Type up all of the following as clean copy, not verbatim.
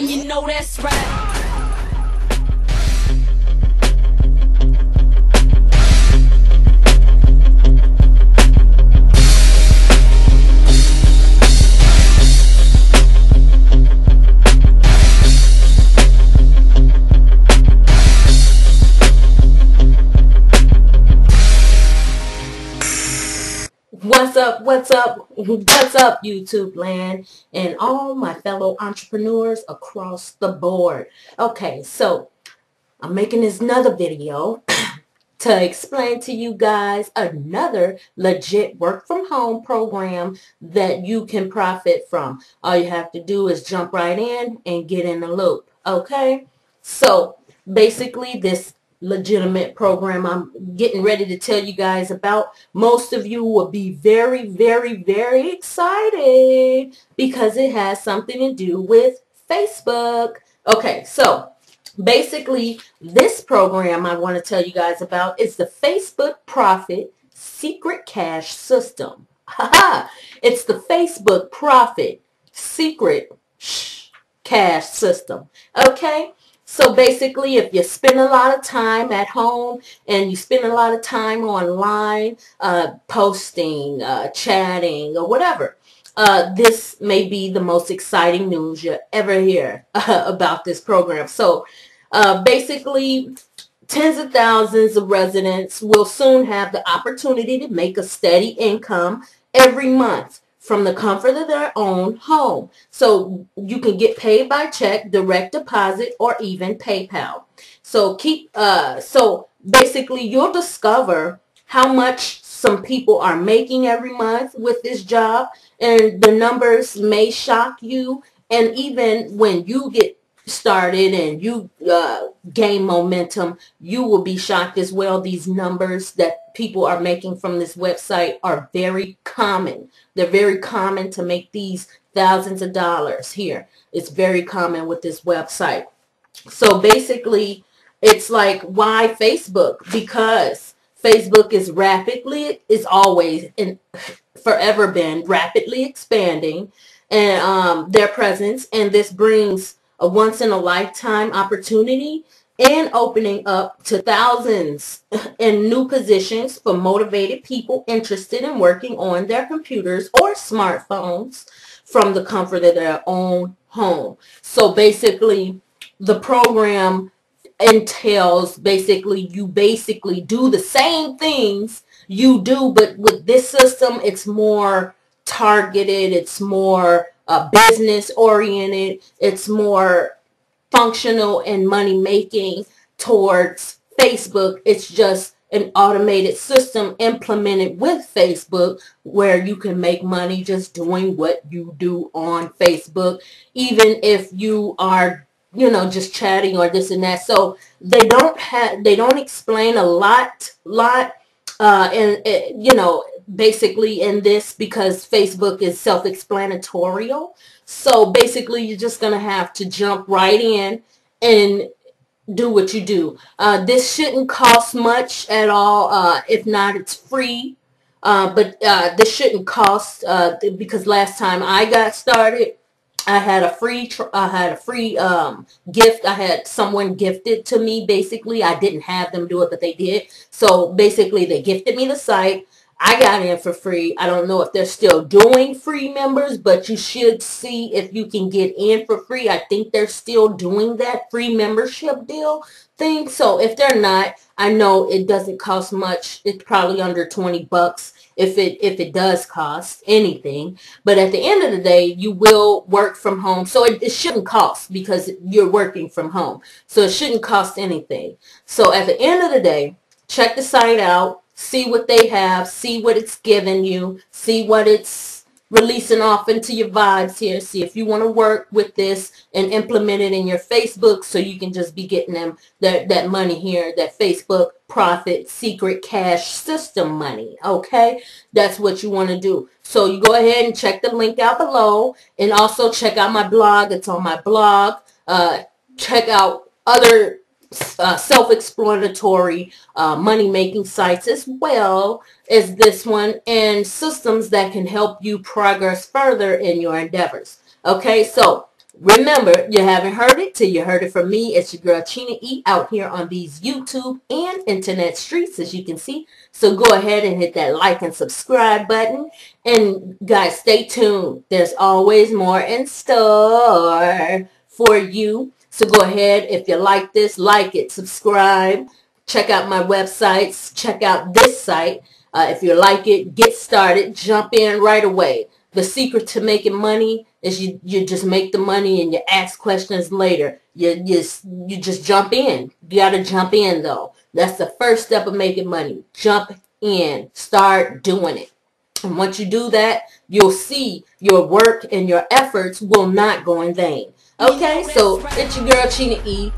You know that's right. What's up, what's up, what's up, YouTube land, and all my fellow entrepreneurs across the board. Okay, so I'm making this another video to explain to you guys another legit work from home program that you can profit from. All you have to do is jump right in and get in the loop. Okay, so basically this legitimate program I'm getting ready to tell you guys about, most of you will be very, very, very excited because it has something to do with Facebook. Okay, so basically, this program I want to tell you guys about is the Facebook Profit Secret Cash System. It's the Facebook Profit Secret Cash System. Okay? So basically, if you spend a lot of time at home and you spend a lot of time online, posting, chatting, or whatever, this may be the most exciting news you ever hear about this program. So basically, tens of thousands of residents will soon have the opportunity to make a steady income every month from the comfort of their own home. So you can get paid by check, direct deposit, or even PayPal. So so basically you'll discover how much some people are making every month with this job, and the numbers may shock you. And even when you get started and you gain momentum, you will be shocked as well. These numbers that people are making from this website are very common. They're very common to make these thousands of dollars here. It's very common with this website. So basically, it's like, why Facebook? Because Facebook is always and forever been rapidly expanding and their presence, and this brings a once-in-a-lifetime opportunity and opening up to thousands in new positions for motivated people interested in working on their computers or smartphones from the comfort of their own home. So basically, the program entails you basically do the same things you do, but with this system, it's more targeted, it's more business oriented, it's more functional and money making towards Facebook. It's just an automated system implemented with Facebook where you can make money just doing what you do on Facebook, even if you are, just chatting or this and that. So they don't explain a lot and basically in this, because Facebook is self-explanatory. So basically you're just going to have to jump right in and do what you do. This shouldn't cost much at all. If not, it's free. But this shouldn't cost because last time I got started, I had a free gift. I had someone gifted to me. Basically, I didn't have them do it, but they did. So basically, they gifted me the site. I got in for free. I don't know if they're still doing free members, but you should see if you can get in for free. I think they're still doing that free membership deal thing. So if they're not, I know it doesn't cost much. It's probably under 20 bucks if it does cost anything. But at the end of the day, you will work from home. So it shouldn't cost because you're working from home. So it shouldn't cost anything. So at the end of the day, check the site out, see what they have, see what it's giving you, see what it's releasing off into your vibes here. See if you want to work with this and implement it in your Facebook so you can just be getting them that money here, that Facebook Profit Secret Cash System money. Okay, that's what you want to do. So you go ahead and check the link out below, and also check out my blog. It's on my blog. Check out other self-explanatory money-making sites as well as this one, and systems that can help you progress further in your endeavors. Okay, so Remember, you haven't heard it till you heard it from me. It's your girl Chena E out here on these YouTube and internet streets, as you can see. So go ahead and hit that like and subscribe button. And guys, stay tuned. There's always more in store for you. So go ahead, if you like this, like it, subscribe. Check out my websites. Check out this site. If you like it, get started. Jump in right away. The secret to making money is you just make the money and you ask questions later. You just jump in. You got to jump in, though. That's the first step of making money. Jump in. Start doing it. And once you do that, you'll see your work and your efforts will not go in vain. Okay, so it's your girl Chena E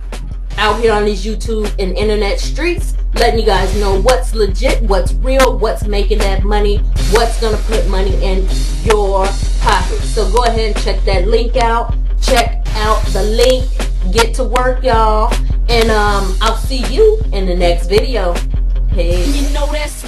out here on these YouTube and internet streets, letting you guys know what's legit, what's real, what's making that money, what's going to put money in your pocket. So go ahead and check that link out. Check out the link. Get to work, y'all. And I'll see you in the next video. Hey. You know that's